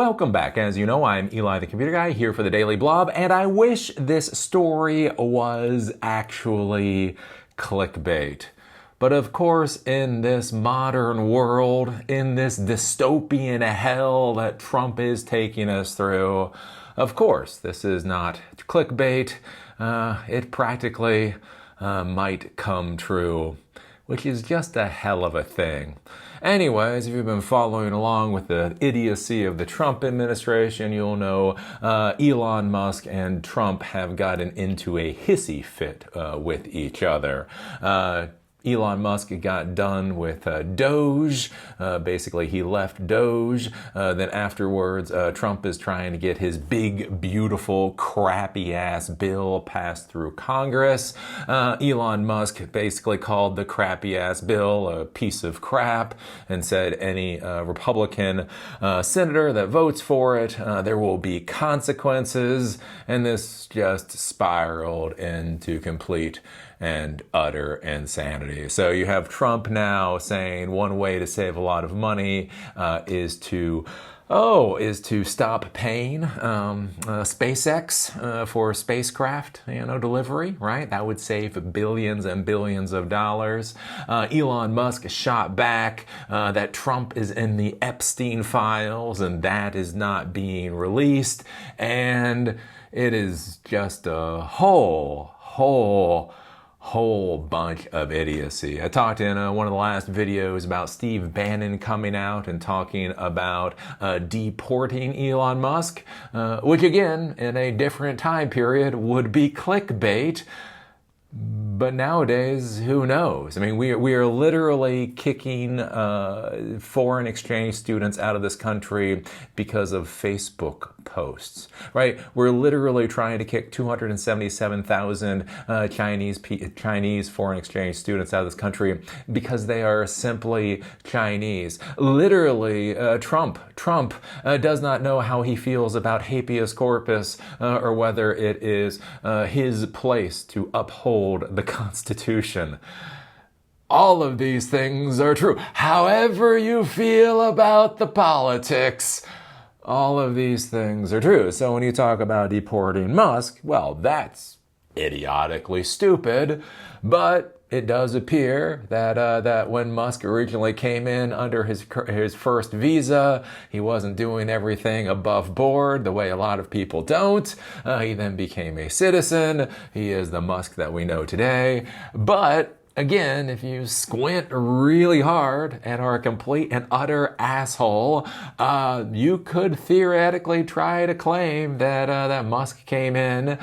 Welcome back. As you know, I'm Eli the Computer Guy here for the Daily Blob, and I wish this story was actually clickbait. But of course, in this modern world, in this dystopian hell that Trump is taking us through, of course, this is not clickbait. It practically might come true, which is just a hell of a thing. Anyways, if you've been following along with the idiocy of the Trump administration, you'll know Elon Musk and Trump have gotten into a hissy fit with each other. Elon Musk got done with Doge. Basically, he left Doge. Then afterwards, Trump is trying to get his big, beautiful, crappy-ass bill passed through Congress. Elon Musk basically called the crappy-ass bill a piece of crap and said any Republican senator that votes for it, there will be consequences. And this just spiraled into complete and utter insanity. So you have Trump now saying one way to save a lot of money is to stop paying SpaceX for spacecraft, delivery, right? That would save billions and billions of dollars. Elon Musk shot back that Trump is in the Epstein files and that is not being released. And it is just a whole bunch of idiocy. I talked in one of the last videos about Steve Bannon coming out and talking about deporting Elon Musk, which again, in a different time period, would be clickbait. But nowadays, who knows? I mean, we are literally kicking foreign exchange students out of this country because of Facebook posts, right? We're literally trying to kick 277,000 Chinese foreign exchange students out of this country because they are simply Chinese. Literally, Trump does not know how he feels about habeas corpus or whether it is his place to uphold the Constitution. All of these things are true. However you feel about the politics, all of these things are true. So when you talk about deporting Musk, well, that's idiotically stupid, but it does appear that when Musk originally came in under his first visa, he wasn't doing everything above board the way a lot of people don't. He then became a citizen. He is the Musk that we know today. But again, if you squint really hard and are a complete and utter asshole, you could theoretically try to claim that Musk came in,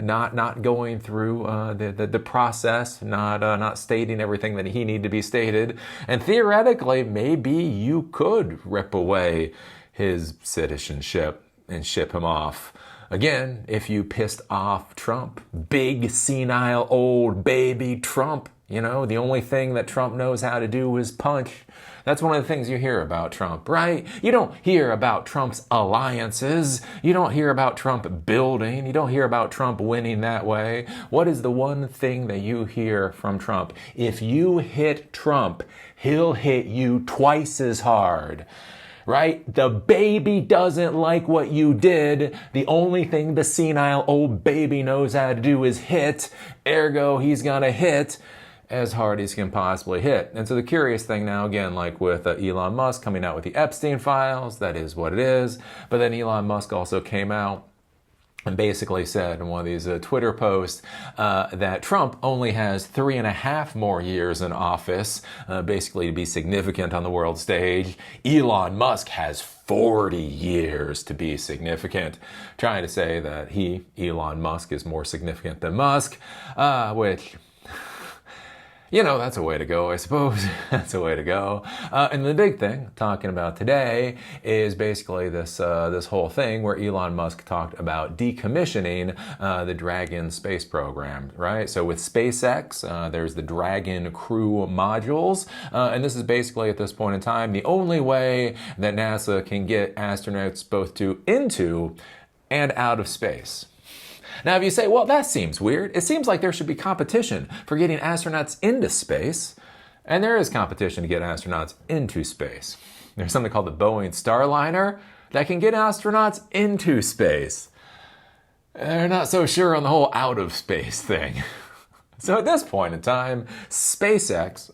not going through the process, not stating everything that he needed to be stated. And theoretically, maybe you could rip away his citizenship and ship him off. Again, if you pissed off Trump, big senile old baby Trump, the only thing that Trump knows how to do is punch. That's one of the things you hear about Trump, right? You don't hear about Trump's alliances. You don't hear about Trump building. You don't hear about Trump winning that way. What is the one thing that you hear from Trump? If you hit Trump, he'll hit you twice as hard. Right? The baby doesn't like what you did. The only thing the senile old baby knows how to do is hit. Ergo, he's gonna hit as hard as he can possibly hit. And so the curious thing now, again, like with Elon Musk coming out with the Epstein files, that is what it is. But then Elon Musk also came out and basically said in one of these Twitter posts that Trump only has 3.5 more years in office, basically to be significant on the world stage. Elon Musk has 40 years to be significant, trying to say that Elon Musk, is more significant than Musk, which... that's a way to go, I suppose. That's a way to go. And the big thing talking about today is basically this whole thing where Elon Musk talked about decommissioning the Dragon space program, right? So with SpaceX, there's the Dragon crew modules. And this is basically, at this point in time, the only way that NASA can get astronauts both into and out of space. Now, if you say, well, that seems weird. It seems like there should be competition for getting astronauts into space. And there is competition to get astronauts into space. There's something called the Boeing Starliner that can get astronauts into space. They're not so sure on the whole out of space thing. So at this point in time, SpaceX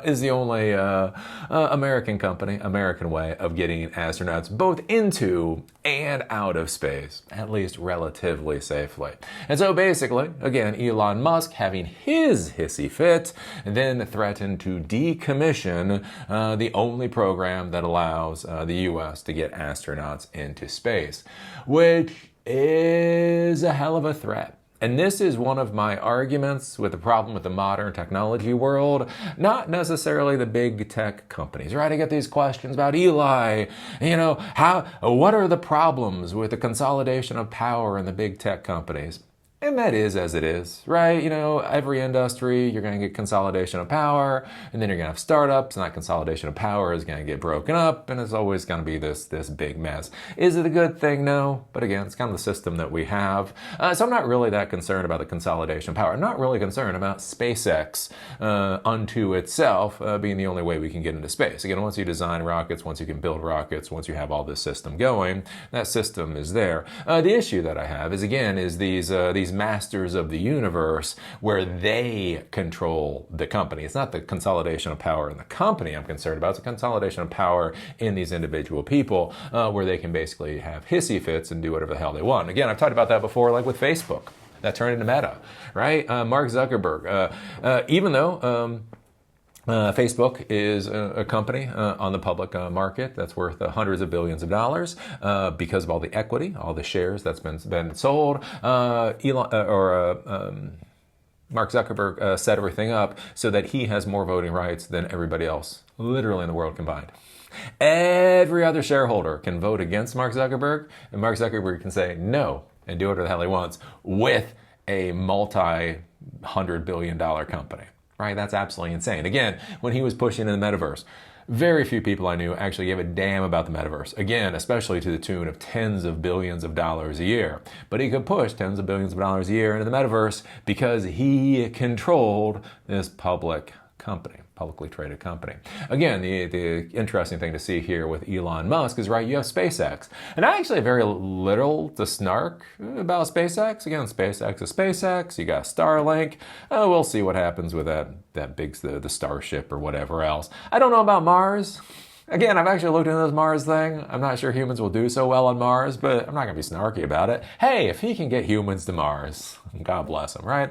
is the only American company, American way of getting astronauts both into and out of space, at least relatively safely. And so basically, again, Elon Musk having his hissy fit, then threatened to decommission the only program that allows the U.S. to get astronauts into space, which is a hell of a threat. And this is one of my arguments with the problem with the modern technology world, not necessarily the big tech companies, right? I get these questions about Eli, what are the problems with the consolidation of power in the big tech companies? And that is as it is, right? Every industry, you're going to get consolidation of power, and then you're going to have startups, and that consolidation of power is going to get broken up, and it's always going to be this big mess. Is it a good thing? No. But again, it's kind of the system that we have. So I'm not really that concerned about the consolidation of power. I'm not really concerned about SpaceX unto itself being the only way we can get into space. Again, once you design rockets, once you can build rockets, once you have all this system going, that system is there. The issue that I have is, again, is these masters of the universe where they control the company. It's not the consolidation of power in the company I'm concerned about. It's the consolidation of power in these individual people where they can basically have hissy fits and do whatever the hell they want. Again, I've talked about that before, like with Facebook. That turned into Meta, right? Mark Zuckerberg. Even though Facebook is a company on the public market that's worth hundreds of billions of dollars because of all the equity, all the shares that's been sold. Mark Zuckerberg set everything up so that he has more voting rights than everybody else, literally in the world combined. Every other shareholder can vote against Mark Zuckerberg, and Mark Zuckerberg can say no and do whatever the hell he wants with a multi-$100 billion company. Right? That's absolutely insane. Again, when he was pushing in the metaverse, very few people I knew actually gave a damn about the metaverse. Again, especially to the tune of tens of billions of dollars a year. But he could push tens of billions of dollars a year into the metaverse because he controlled this public company, publicly traded company. Again, the interesting thing to see here with Elon Musk is, right, you have SpaceX. And I actually have very little to snark about SpaceX. Again, SpaceX is SpaceX. You got Starlink. We'll see what happens with that big, the Starship or whatever else. I don't know about Mars. Again, I've actually looked into this Mars thing. I'm not sure humans will do so well on Mars, but I'm not going to be snarky about it. Hey, if he can get humans to Mars, God bless him, right?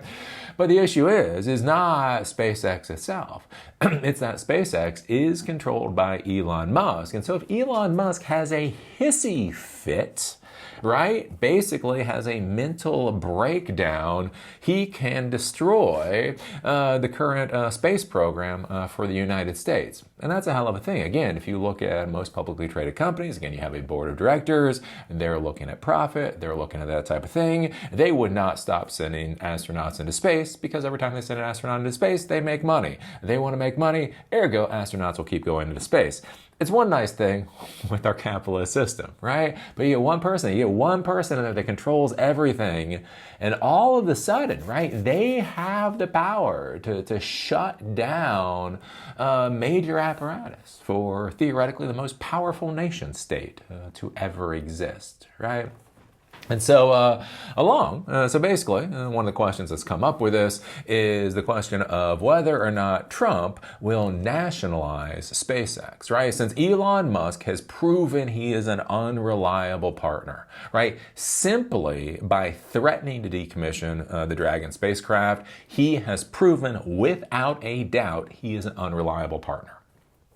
But the issue is not SpaceX itself. It's that SpaceX is controlled by Elon Musk. And so if Elon Musk has a hissy fit, right, basically has a mental breakdown, he can destroy the current space program for the United States. And that's a hell of a thing. Again, if you look at most publicly traded companies, again, you have a board of directors, and they're looking at profit, they're looking at that type of thing. They would not stop sending astronauts into space because every time they send an astronaut into space, they make money. They want to make money, ergo, astronauts will keep going into space. It's one nice thing with our capitalist system, right? But you get one person in there that controls everything, and all of a sudden, right, they have the power to shut down major apparatus for theoretically the most powerful nation state to ever exist, right? And so so basically, one of the questions that's come up with this is the question of whether or not Trump will nationalize SpaceX, right? Since Elon Musk has proven he is an unreliable partner, right? Simply by threatening to decommission the Dragon spacecraft, he has proven without a doubt he is an unreliable partner.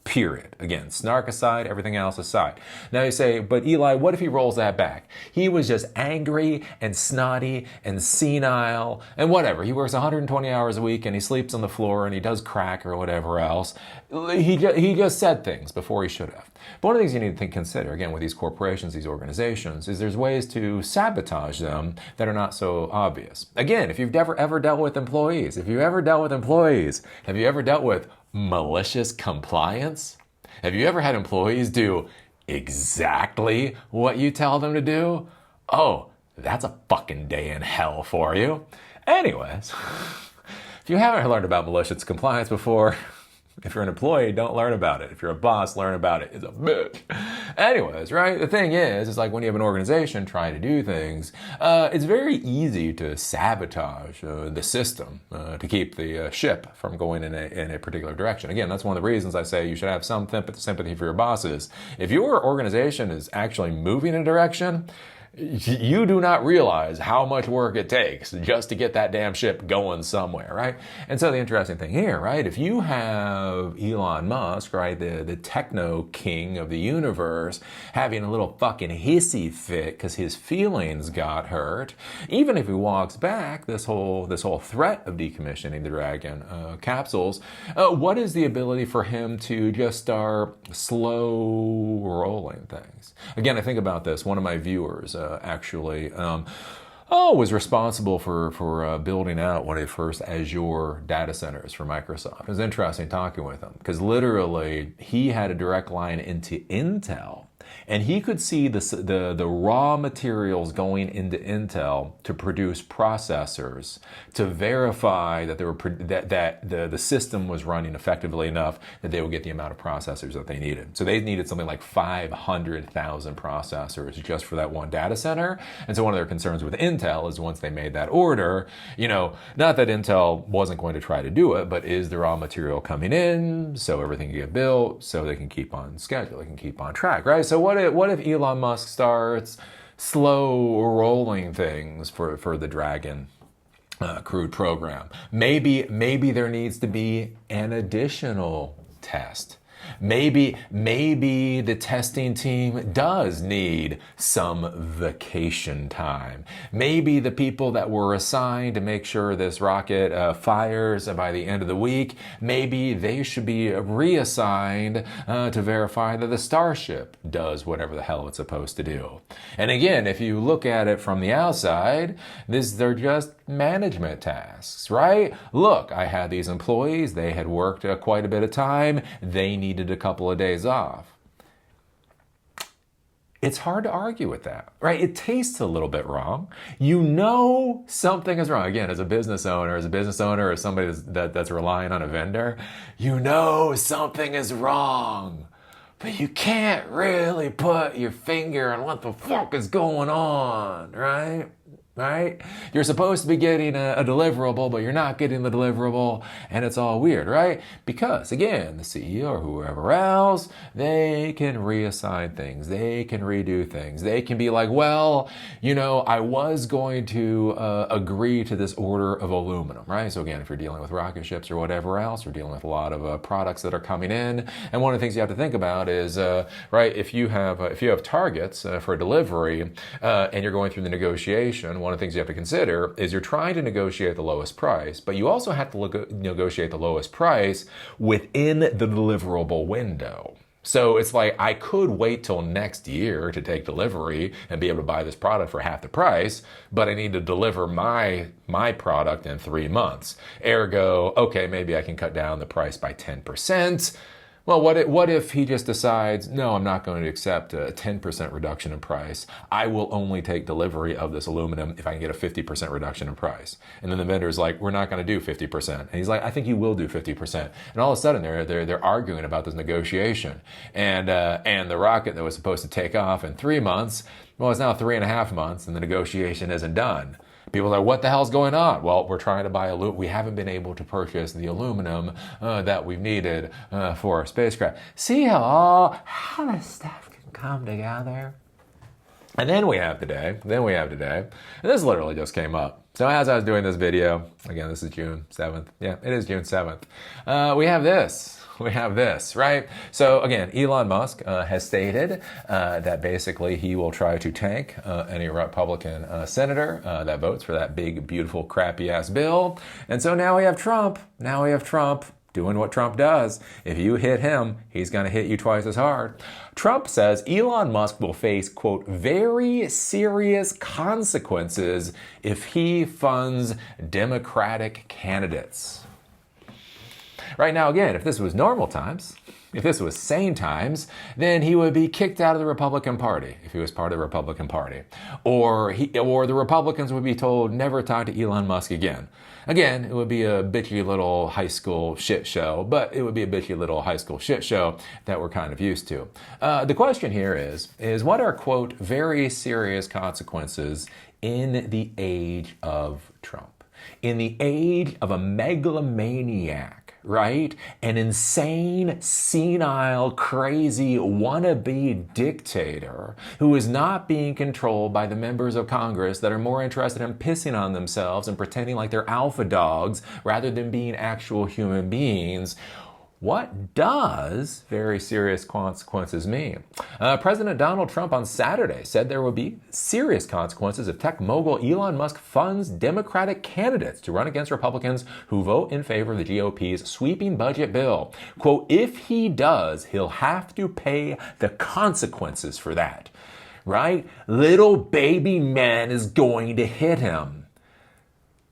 Period. Again, snark aside, everything else aside. Now you say, but Eli, what if he rolls that back? He was just angry and snotty and senile and whatever. He works 120 hours a week and he sleeps on the floor and he does crack or whatever else. He just said things before he should have. But one of the things you need to consider, again, with these corporations, these organizations, is there's ways to sabotage them that are not so obvious. Again, if you've ever dealt with employees, have you ever dealt with malicious compliance? Have you ever had employees do exactly what you tell them to do? Oh, that's a fucking day in hell for you. Anyways, if you haven't learned about malicious compliance before, If you're an employee, don't learn about it. If you're a boss, learn about it. It's a bitch. Anyways, right? The thing is, it's like when you have an organization trying to do things, it's very easy to sabotage the system to keep the ship from going in a particular direction. Again, that's one of the reasons I say you should have some sympathy for your bosses. If your organization is actually moving in a direction, you do not realize how much work it takes just to get that damn ship going somewhere, right? And so the interesting thing here, right, if you have Elon Musk, right, the techno king of the universe, having a little fucking hissy fit because his feelings got hurt, even if he walks back this whole threat of decommissioning the Dragon capsules, what is the ability for him to just start slow rolling things? Again, I think about this. One of my viewers actually was responsible for building out one of the first Azure data centers for Microsoft. It was interesting talking with him because literally he had a direct line into Intel. And he could see the raw materials going into Intel to produce processors to verify that the system was running effectively enough that they would get the amount of processors that they needed. So they needed something like 500,000 processors just for that one data center. And so one of their concerns with Intel is once they made that order, not that Intel wasn't going to try to do it, but is the raw material coming in so everything can get built so they can keep on schedule, they can keep on track, right? So what if Elon Musk starts slow rolling things for the Dragon crewed program? Maybe there needs to be an additional test. Maybe the testing team does need some vacation time. Maybe the people that were assigned to make sure this rocket fires by the end of the week, maybe they should be reassigned to verify that the Starship does whatever the hell it's supposed to do. And again, if you look at it from the outside, they're just management tasks, right? Look, I had these employees, they had worked quite a bit of time, they needed a couple of days off. It's hard to argue with that, right? It tastes a little bit wrong. You know something is wrong. Again, as a business owner or somebody that's relying on a vendor, you know something is wrong. But you can't really put your finger on what the fuck is going on, right? Right? You're supposed to be getting a deliverable, but you're not getting the deliverable, and it's all weird, right? Because, again, the CEO or whoever else, they can reassign things. They can redo things. They can be like, well, I was going to agree to this order of aluminum, right? So, again, if you're dealing with rocket ships or whatever else, you're dealing with a lot of products that are coming in. And one of the things you have to think about is, right, if you have targets for delivery and you're going through the negotiation, one of the things you have to consider is you're trying to negotiate the lowest price, but you also have to negotiate the lowest price within the deliverable window. So it's like, I could wait till next year to take delivery and be able to buy this product for half the price, but I need to deliver my product in 3 months. Ergo, okay, maybe I can cut down the price by 10%. Well, what if he just decides, no, I'm not going to accept a 10% reduction in price. I will only take delivery of this aluminum if I can get a 50% reduction in price. And then the vendor's like, we're not going to do 50%. And he's like, I think you will do 50%. And all of a sudden they're arguing about this negotiation. And the rocket that was supposed to take off in 3 months, well, it's now 3.5 months and the negotiation isn't done. People are like, what the hell's going on? Well, we're trying to buy aluminum. We haven't been able to purchase the aluminum that we've needed for our spacecraft. See how this stuff can come together? And then we have today, and this literally just came up. So as I was doing this video, again, this is June 7th. Yeah, it is June 7th. We have this, right? So again, Elon Musk has stated that basically he will try to tank any Republican senator that votes for that big, beautiful, crappy-ass bill. And so now we have Trump. Doing what Trump does. If you hit him, he's going to hit you twice as hard. Trump says Elon Musk will face, quote, very serious consequences if he funds Democratic candidates. Right now, again, if this was normal times, If this was sane times, then he would be kicked out of the Republican Party if he was part of the Republican Party. Or the Republicans would be told never talk to Elon Musk again. Again, it would be a bitchy little high school shit show, but it would be a bitchy little high school shit show that we're kind of used to. The question here is what are, quote, very serious consequences in the age of Trump? In the age of a megalomaniac, right? An insane, senile, crazy, wannabe dictator who is not being controlled by the members of Congress that are more interested in pissing on themselves and pretending like they're alpha dogs rather than being actual human beings. What does very serious consequences mean? President Donald Trump on Saturday said there will be serious consequences if tech mogul Elon Musk funds Democratic candidates to run against Republicans who vote in favor of the GOP's sweeping budget bill. Quote, if he does, he'll have to pay the consequences for that, right? Little baby man is going to hit him.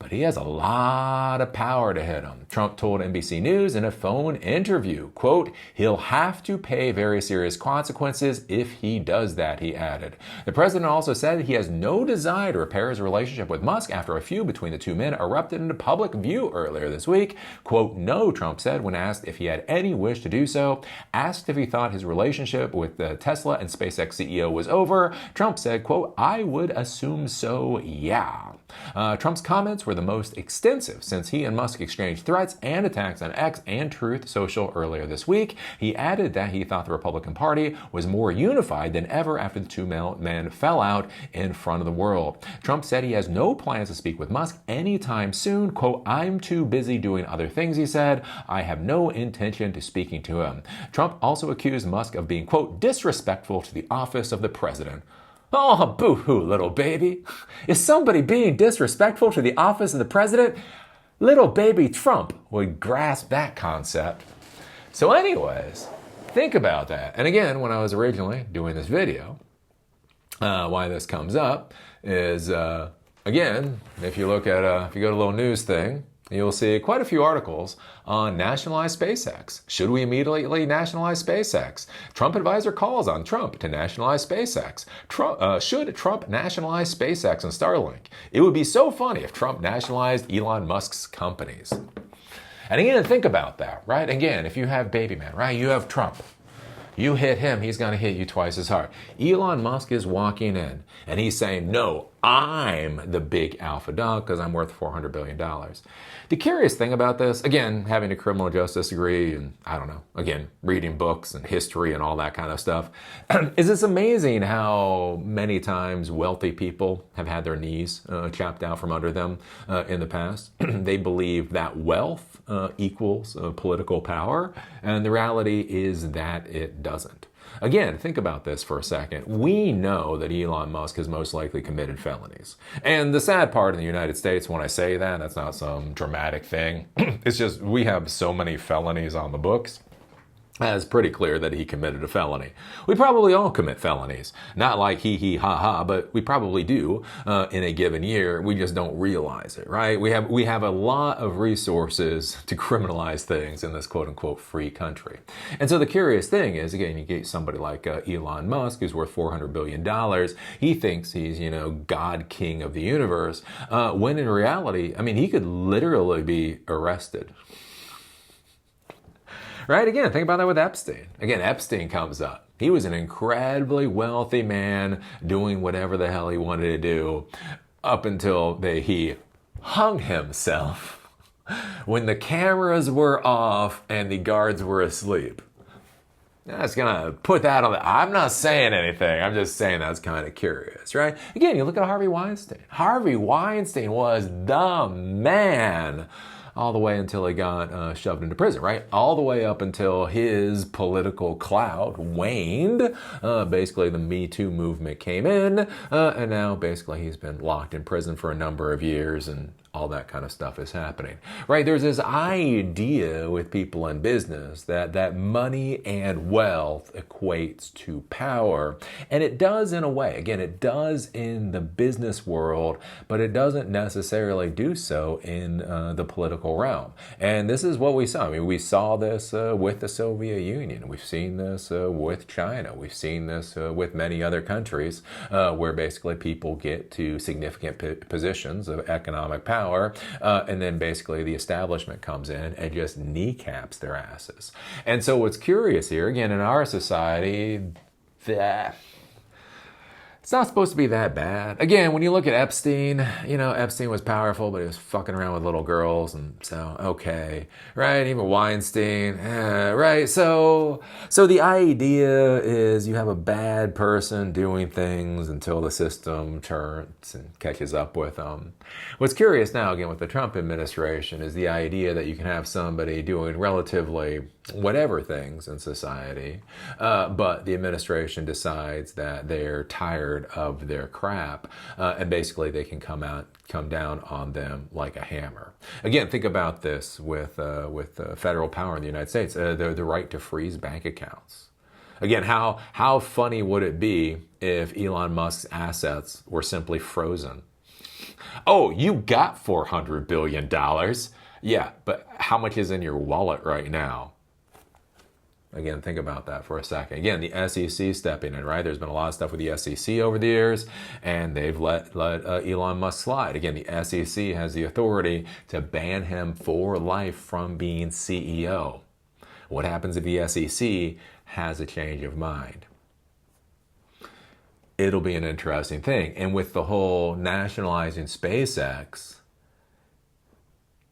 But he has a lot of power to hit him. Trump told NBC News in a phone interview, quote, he'll have to pay very serious consequences if he does that, he added. The president also said he has no desire to repair his relationship with Musk after a feud between the two men erupted into public view earlier this week. Quote, no, Trump said when asked if he had any wish to do so. Asked if he thought his relationship with the Tesla and SpaceX CEO was over, Trump said, quote, I would assume so, yeah. Trump's comments were the most extensive since he and Musk exchanged threats and attacks on X and Truth Social earlier this week. He added that he thought the Republican Party was more unified than ever after the two men fell out in front of the world. Trump said he has no plans to speak with Musk anytime soon. Quote, I'm too busy doing other things, he said. I have no intention to speaking to him. Trump also accused Musk of being, quote, disrespectful to the office of the president. Oh, boo-hoo, little baby. Is somebody being disrespectful to the office of the president? Little baby Trump would grasp that concept. So anyways, think about that. And again, when I was originally doing this video, why this comes up is, again, if you look at, if you go to a little news thing, you'll see quite a few articles on nationalize SpaceX. Should we immediately nationalize SpaceX? Trump advisor calls on Trump to nationalize SpaceX. Should Trump nationalize SpaceX and Starlink? It would be so funny if Trump nationalized Elon Musk's companies. And again, think about that, right? Again, if you have baby man, right? You have Trump. You hit him, he's going to hit you twice as hard. Elon Musk is walking in and he's saying, no, I'm the big alpha dog because I'm worth $400 billion. The curious thing about this, again, having a criminal justice degree and I don't know, again, reading books and history and all that kind of stuff, is it's amazing how many times wealthy people have had their knees chopped out from under them in the past. They believe that wealth equals political power, and the reality is that it doesn't. Again, think about this for a second. We know that Elon Musk has most likely committed felonies. And the sad part in the United States, when I say that, that's not some dramatic thing. It's just we have so many felonies on the books. It's pretty clear that he committed a felony. We probably all commit felonies. Not like hee ha ha, but we probably do in a given year. We just don't realize it, right? We have a lot of resources to criminalize things in this quote unquote free country. And so the curious thing is, again, you get somebody like Elon Musk who's worth $400 billion. He thinks he's, God king of the universe, when in reality, I mean, he could literally be arrested. Right? Again, think about that with Epstein. Again, Epstein comes up. He was an incredibly wealthy man doing whatever the hell he wanted to do up until he hung himself when the cameras were off and the guards were asleep. I was going to put that on I'm not saying anything. I'm just saying that's kind of curious, right? Again, you look at Harvey Weinstein. Harvey Weinstein was the man. All the way until he got shoved into prison, right? All the way up until his political clout waned. Basically, the Me Too movement came in, and now basically he's been locked in prison for a number of years, and all that kind of stuff is happening, right? There's this idea with people in business that money and wealth equates to power. And it does in a way. Again, it does in the business world, but it doesn't necessarily do so in the political realm. And this is what we saw. I mean, we saw this with the Soviet Union. We've seen this with China. We've seen this with many other countries where basically people get to significant positions of economic power, and then basically the establishment comes in and just kneecaps their asses. And so what's curious here, again, in our society, that it's not supposed to be that bad. Again, when you look at Epstein, Epstein was powerful, but he was fucking around with little girls, and so, okay, right? Even Weinstein, right? So the idea is you have a bad person doing things until the system turns and catches up with them. What's curious now, again, with the Trump administration is the idea that you can have somebody doing relatively whatever things in society, but the administration decides that they're tired of their crap, and basically they can come down on them like a hammer. Again, think about this with federal power in the United States, the right to freeze bank accounts. Again, how funny would it be if Elon Musk's assets were simply frozen? Oh, you got $400 billion. Yeah, but how much is in your wallet right now? Again, think about that for a second. Again, the SEC stepping in, right? There's been a lot of stuff with the SEC over the years, and they've let Elon Musk slide. Again, the SEC has the authority to ban him for life from being CEO. What happens if the SEC has a change of mind? It'll be an interesting thing. And with the whole nationalizing SpaceX,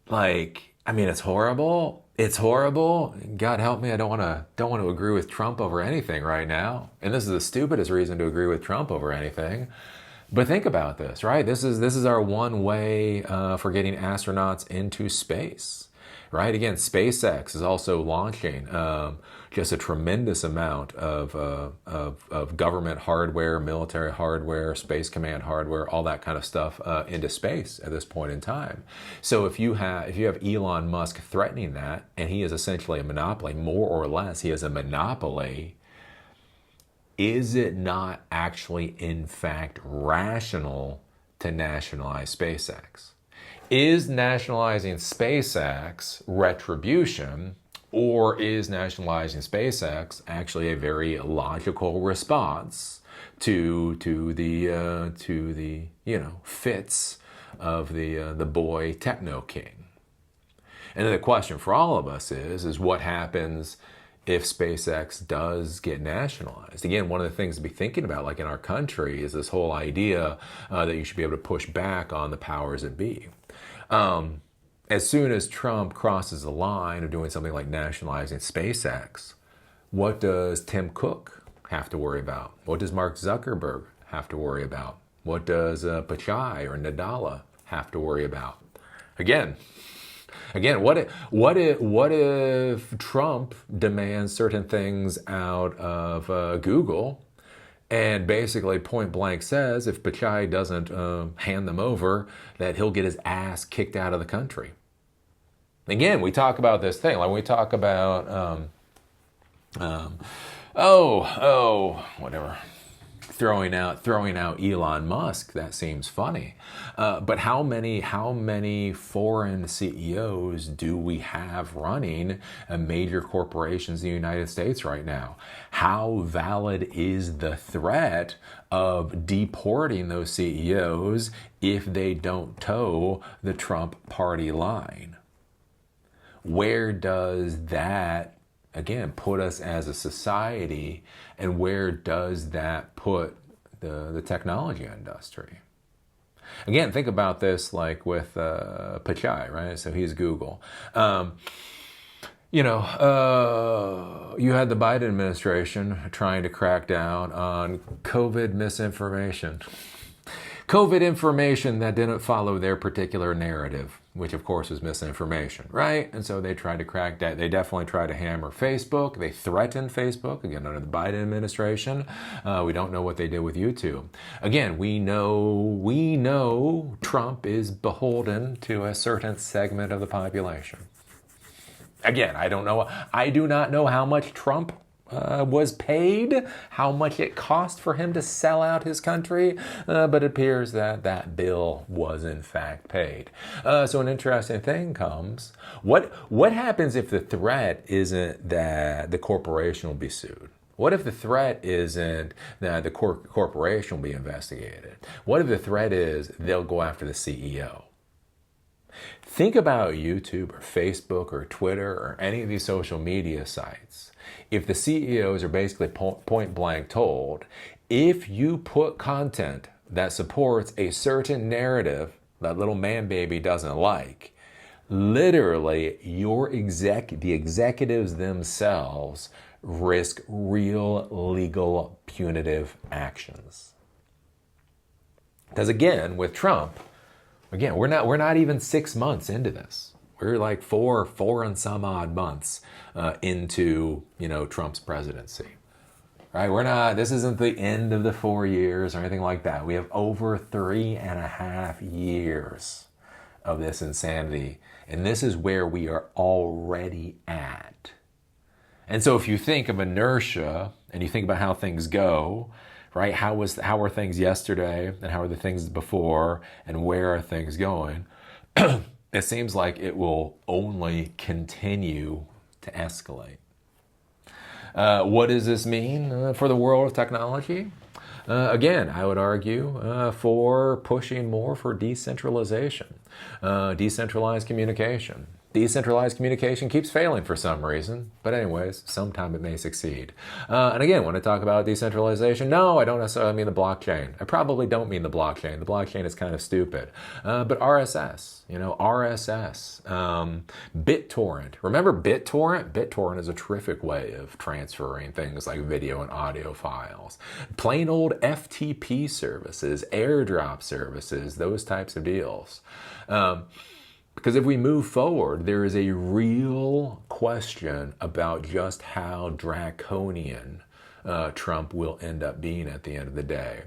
it's horrible. It's horrible. God help me, I don't want to agree with Trump over anything right now. And this is the stupidest reason to agree with Trump over anything. But think about this, right? This is our one way for getting astronauts into space, right? Again, SpaceX is also launching just a tremendous amount of government hardware, military hardware, space command hardware, all that kind of stuff into space at this point in time. So if you have Elon Musk threatening that, and he is essentially a monopoly, more or less, he is a monopoly. Is it not actually, in fact, rational to nationalize SpaceX? Is nationalizing SpaceX retribution, or is nationalizing SpaceX actually a very logical response to the fits of the boy techno king? And then the question for all of us is what happens if SpaceX does get nationalized? Again, one of the things to be thinking about, like in our country, is this whole idea that you should be able to push back on the powers that be. As soon as Trump crosses the line of doing something like nationalizing SpaceX, what does Tim Cook have to worry about? What does Mark Zuckerberg have to worry about? What does Pichai or Nadella have to worry about? Again, what if Trump demands certain things out of Google, and basically point blank says if Pichai doesn't hand them over, that he'll get his ass kicked out of the country? Again, we talk about this thing, like we talk about, whatever. Throwing out Elon Musk, that seems funny. But how many foreign CEOs do we have running major corporations in the United States right now? How valid is the threat of deporting those CEOs if they don't toe the Trump party line? Where does that, again, put us as a society, and where does that put the technology industry? Again, think about this like with Pichai, right? So he's Google. You had the Biden administration trying to crack down on COVID misinformation. COVID information that didn't follow their particular narrative, which of course was misinformation, right? And so they tried to crack that. They definitely tried to hammer Facebook. They threatened Facebook, again, under the Biden administration. We don't know what they did with YouTube. Again, we know Trump is beholden to a certain segment of the population. Again, I do not know how much Trump was paid, how much it cost for him to sell out his country, but it appears that that bill was in fact paid. So an interesting thing comes. What happens if the threat isn't that the corporation will be sued? What if the threat isn't that the corporation will be investigated? What if the threat is they'll go after the CEO? Think about YouTube or Facebook or Twitter or any of these social media sites. If the CEOs are basically point blank told, if you put content that supports a certain narrative that little man baby doesn't like, literally the executives themselves risk real legal punitive actions. Because again, with Trump, we're not even 6 months into this. We're like four and some odd months into, Trump's presidency, right? This isn't the end of the 4 years or anything like that. We have over 3.5 years of this insanity. And this is where we are already at. And so if you think of inertia and you think about how things go, right? How were things yesterday and how are the things before and where are things going? It seems like it will only continue to escalate. What does this mean for the world of technology? Again, I would argue for pushing more for decentralization, decentralized communication. Decentralized communication keeps failing for some reason, but anyways, sometime it may succeed. And again, when I talk about decentralization, no, I don't necessarily mean the blockchain. I probably don't mean the blockchain. The blockchain is kind of stupid. But RSS, BitTorrent. Remember BitTorrent? BitTorrent is a terrific way of transferring things like video and audio files. Plain old FTP services, airdrop services, those types of deals. Because if we move forward, there is a real question about just how draconian Trump will end up being at the end of the day.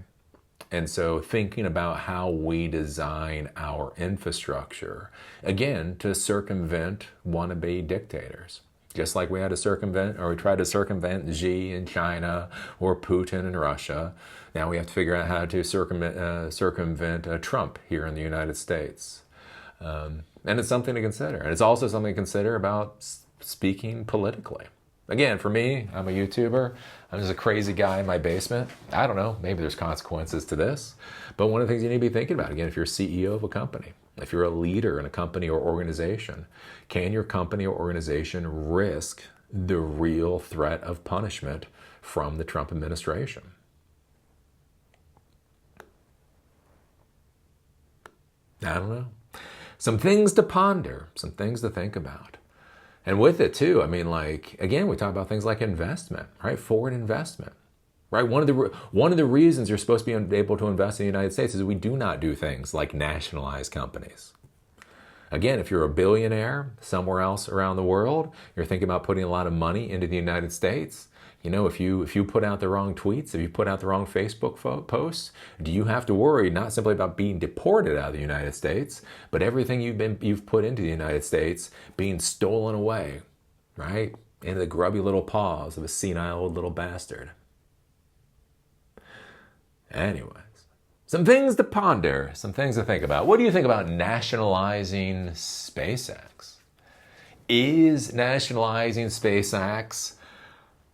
And so thinking about how we design our infrastructure, again, to circumvent wannabe dictators. Just like we tried to circumvent Xi in China or Putin in Russia. Now we have to figure out how to circumvent Trump here in the United States. And it's something to consider. And it's also something to consider about speaking politically. Again, for me, I'm a YouTuber. I'm just a crazy guy in my basement. I don't know, maybe there's consequences to this. But one of the things you need to be thinking about, again, if you're a CEO of a company, if you're a leader in a company or organization, can your company or organization risk the real threat of punishment from the Trump administration? I don't know. Some things to ponder, some things to think about. And with it too, again, we talk about things like investment, right? Foreign investment, right? One of the reasons you're supposed to be able to invest in the United States is we do not do things like nationalize companies. Again, if you're a billionaire somewhere else around the world, you're thinking about putting a lot of money into the United States. If you put out the wrong tweets, if you put out the wrong Facebook posts, do you have to worry not simply about being deported out of the United States, but everything you've put into the United States being stolen away, right? Into the grubby little paws of a senile old little bastard. Anyways, some things to ponder, some things to think about. What do you think about nationalizing SpaceX? Is nationalizing SpaceX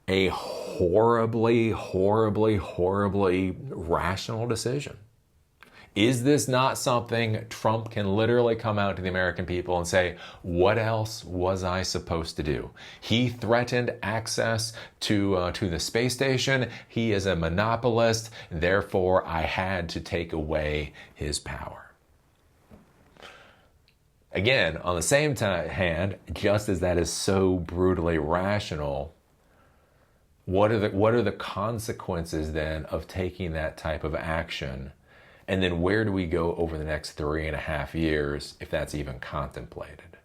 a horribly, horribly, horribly rational decision? Is this not something Trump can literally come out to the American people and say, what else was I supposed to do? He threatened access to the space station. He is a monopolist. Therefore, I had to take away his power. Again, on the same hand, just as that is so brutally rational, what are the consequences then of taking that type of action And then where do we go over the next 3.5 years if that's even contemplated?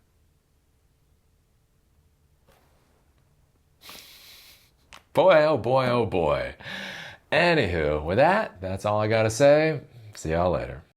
Boy, oh boy, oh boy. Anywho, with that, that's all I gotta say. See y'all later.